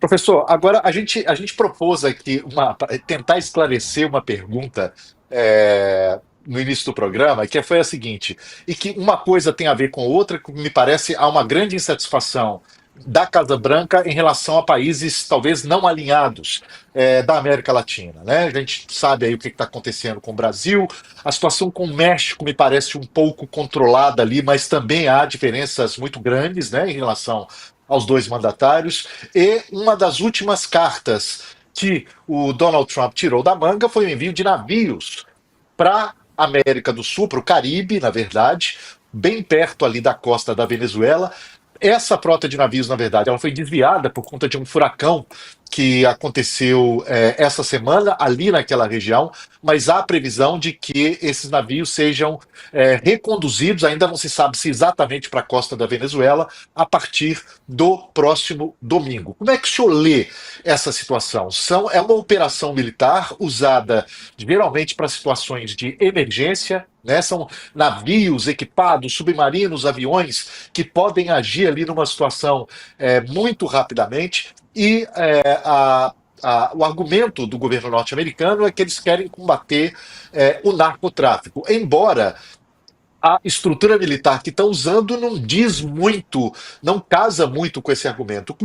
Professor, agora a gente propôs aqui tentar esclarecer uma pergunta no início do programa, que foi a seguinte, e que uma coisa tem a ver com outra, que me parece há uma grande insatisfação da Casa Branca em relação a países talvez não alinhados da América Latina, né? A gente sabe aí o que está acontecendo com o Brasil, a situação com o México me parece um pouco controlada ali, mas também há diferenças muito grandes, né, em relação aos dois mandatários. E uma das últimas cartas que o Donald Trump tirou da manga foi o envio de navios para a América do Sul, para o Caribe, na verdade, bem perto ali da costa da Venezuela. Essa frota de navios, na verdade, ela foi desviada por conta de um furacão que aconteceu essa semana ali naquela região, mas há previsão de que esses navios sejam reconduzidos, ainda não se sabe se exatamente para a costa da Venezuela, a partir do próximo domingo. Como é que o senhor lê essa situação? É uma operação militar usada geralmente para situações de emergência, né? São navios equipados, submarinos, aviões que podem agir ali numa situação muito rapidamente. E o argumento do governo norte-americano é que eles querem combater o narcotráfico, embora a estrutura militar que estão usando não diz muito, não casa muito com esse argumento.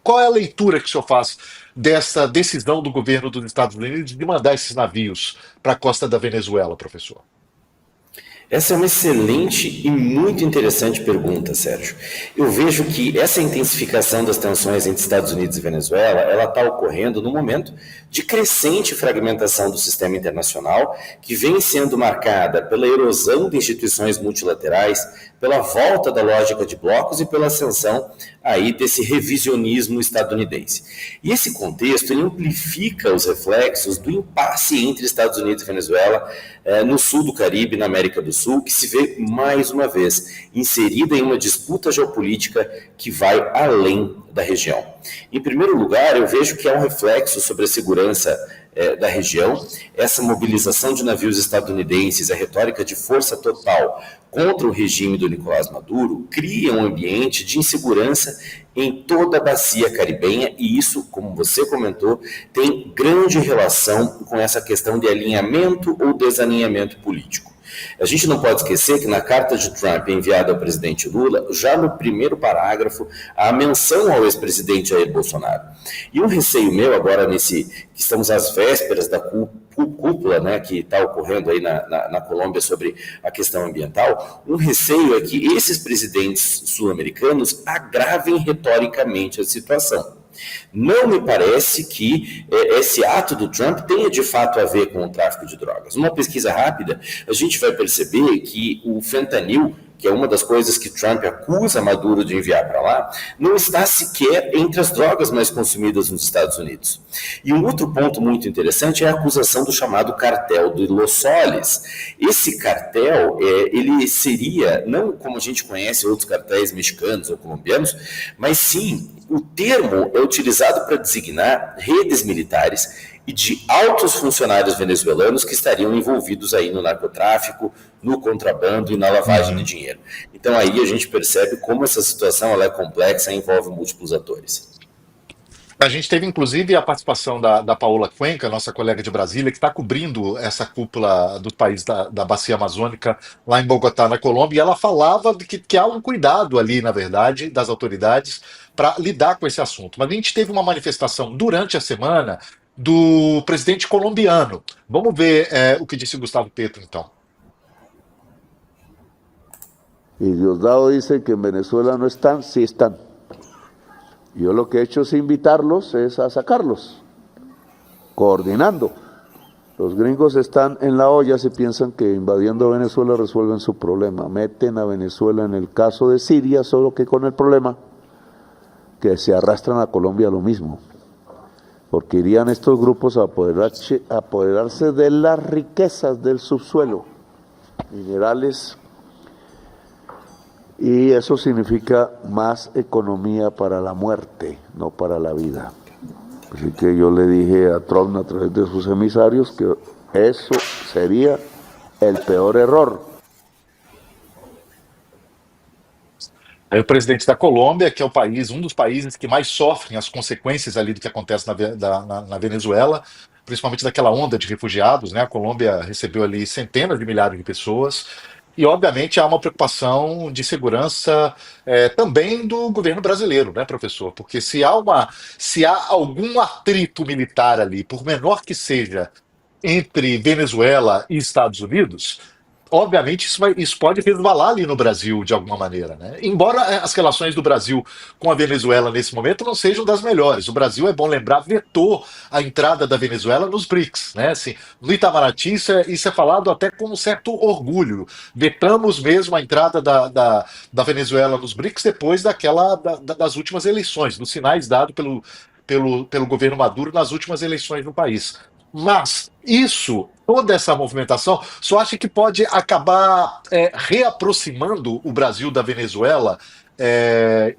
Qual é a leitura que o senhor faz dessa decisão do governo dos Estados Unidos de mandar esses navios para a costa da Venezuela, professor? Essa é uma excelente e muito interessante pergunta, Sérgio. Eu vejo que essa intensificação das tensões entre Estados Unidos e Venezuela, ela está ocorrendo no momento de crescente fragmentação do sistema internacional, que vem sendo marcada pela erosão de instituições multilaterais, pela volta da lógica de blocos e pela ascensão aí desse revisionismo estadunidense. E esse contexto ele amplifica os reflexos do impasse entre Estados Unidos e Venezuela no sul do Caribe, na América do Sul, que se vê mais uma vez inserida em uma disputa geopolítica que vai além da região. Em primeiro lugar, eu vejo que há um reflexo sobre a segurança da região, essa mobilização de navios estadunidenses, a retórica de força total contra o regime do Nicolás Maduro, cria um ambiente de insegurança em toda a bacia caribenha e isso, como você comentou, tem grande relação com essa questão de alinhamento ou desalinhamento político. A gente não pode esquecer que na carta de Trump enviada ao presidente Lula, já no primeiro parágrafo, há a menção ao ex-presidente Jair Bolsonaro. E um receio meu agora que estamos às vésperas da cúpula, né, que está ocorrendo aí na Colômbia sobre a questão ambiental, um receio é que esses presidentes sul-americanos agravem retoricamente a situação. Não me parece que esse ato do Trump tenha de fato a ver com o tráfico de drogas. Numa pesquisa rápida, a gente vai perceber que o fentanil, que é uma das coisas que Trump acusa Maduro de enviar para lá, não está sequer entre as drogas mais consumidas nos Estados Unidos. E um outro ponto muito interessante é a acusação do chamado cartel de Los Soles. Esse cartel, ele seria, não como a gente conhece outros cartéis mexicanos ou colombianos, mas sim, o termo é utilizado para designar redes militares e de altos funcionários venezuelanos que estariam envolvidos aí no narcotráfico, no contrabando e na lavagem de dinheiro. Então aí a gente percebe como essa situação ela é complexa e envolve múltiplos atores. A gente teve, inclusive, a participação da Paola Cuenca, nossa colega de Brasília, que está cobrindo essa cúpula do país da Bacia Amazônica, lá em Bogotá, na Colômbia, e ela falava de que há um cuidado ali, na verdade, das autoridades para lidar com esse assunto. Mas a gente teve uma manifestação durante a semana do presidente colombiano. Vamos ver o que disse o Gustavo Petro, então. Y Diosdado dice que en Venezuela no están, sí están. Yo lo que he hecho es invitarlos, es a sacarlos, coordinando. Los gringos están en la olla, se piensan que invadiendo Venezuela resuelven su problema. Meten a Venezuela en el caso de Siria, solo que con el problema que se arrastran a Colombia lo mismo. Porque irían estos grupos a apoderarse de las riquezas del subsuelo, minerales, y eso significa más economía para la muerte, no para la vida. Así que yo le dije a Trump a través de sus emisarios que eso sería el peor error. Aí o presidente da Colômbia, que é o país, um dos países que mais sofrem as consequências ali do que acontece na Venezuela, principalmente daquela onda de refugiados, né? A Colômbia recebeu ali centenas de milhares de pessoas. E, obviamente, há uma preocupação de segurança também do governo brasileiro, né, professor? Porque se há algum atrito militar ali, por menor que seja, entre Venezuela e Estados Unidos, obviamente isso pode resvalar ali no Brasil de alguma maneira, né? Embora as relações do Brasil com a Venezuela nesse momento não sejam das melhores. O Brasil, é bom lembrar, vetou a entrada da Venezuela nos BRICS, né? Assim, no Itamaraty isso é falado até com um certo orgulho. Vetamos mesmo a entrada da Venezuela nos BRICS depois das últimas eleições, dos sinais dados pelo governo Maduro nas últimas eleições no país. Mas toda essa movimentação, só acha que pode acabar reaproximando o Brasil da Venezuela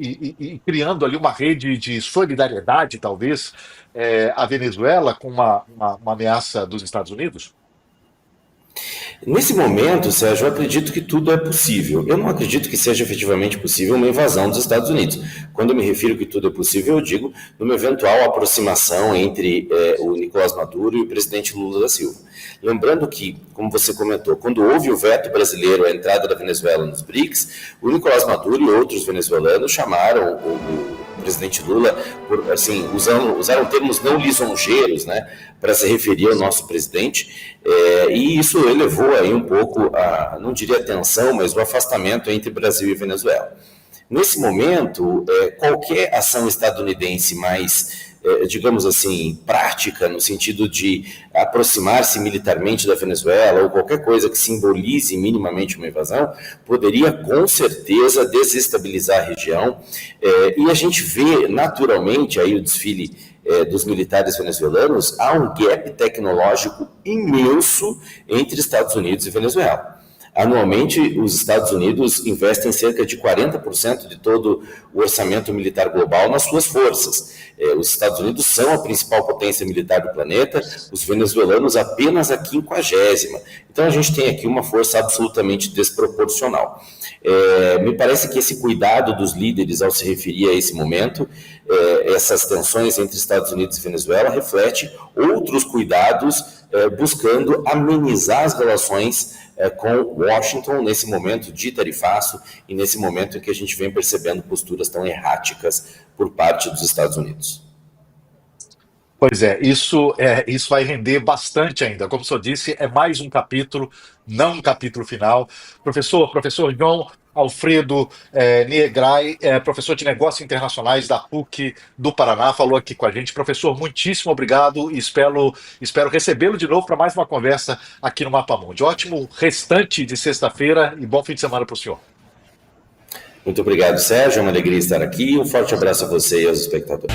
e criando ali uma rede de solidariedade, talvez, à Venezuela com uma ameaça dos Estados Unidos? Nesse momento, Sérgio, eu acredito que tudo é possível. Eu não acredito que seja efetivamente possível uma invasão dos Estados Unidos. Quando eu me refiro que tudo é possível, eu digo numa eventual aproximação entre o Nicolás Maduro e o presidente Lula da Silva. Lembrando que, como você comentou, quando houve o veto brasileiro à entrada da Venezuela nos BRICS, o Nicolás Maduro e outros venezuelanos chamaram o presidente Lula, assim, usaram termos não lisonjeiros, né, para se referir ao nosso presidente, e isso elevou aí um pouco, não diria a tensão, mas o afastamento entre Brasil e Venezuela. Nesse momento, qualquer ação estadunidense mais, digamos assim, prática, no sentido de aproximar-se militarmente da Venezuela, ou qualquer coisa que simbolize minimamente uma invasão, poderia com certeza desestabilizar a região, e a gente vê naturalmente aí o desfile dos militares venezuelanos. Há um gap tecnológico imenso entre Estados Unidos e Venezuela. Anualmente, os Estados Unidos investem cerca de 40% de todo o orçamento militar global nas suas forças. Os Estados Unidos são a principal potência militar do planeta, os venezuelanos apenas a 50ª. Então, a gente tem aqui uma força absolutamente desproporcional. Me parece que esse cuidado dos líderes ao se referir a esse momento, essas tensões entre Estados Unidos e Venezuela, reflete outros cuidados buscando amenizar as relações com Washington nesse momento de tarifaço e nesse momento em que a gente vem percebendo posturas tão erráticas por parte dos Estados Unidos. Pois isso vai render bastante ainda. Como o senhor disse, é mais um capítulo, não um capítulo final. Professor João Alfredo Niegrai, professor de Negócios Internacionais da PUC do Paraná, falou aqui com a gente. Professor, muitíssimo obrigado e espero recebê-lo de novo para mais uma conversa aqui no Mapa Mundi. Ótimo restante de sexta-feira e bom fim de semana para o senhor. Muito obrigado, Sérgio. É uma alegria estar aqui. Um forte abraço a você e aos espectadores.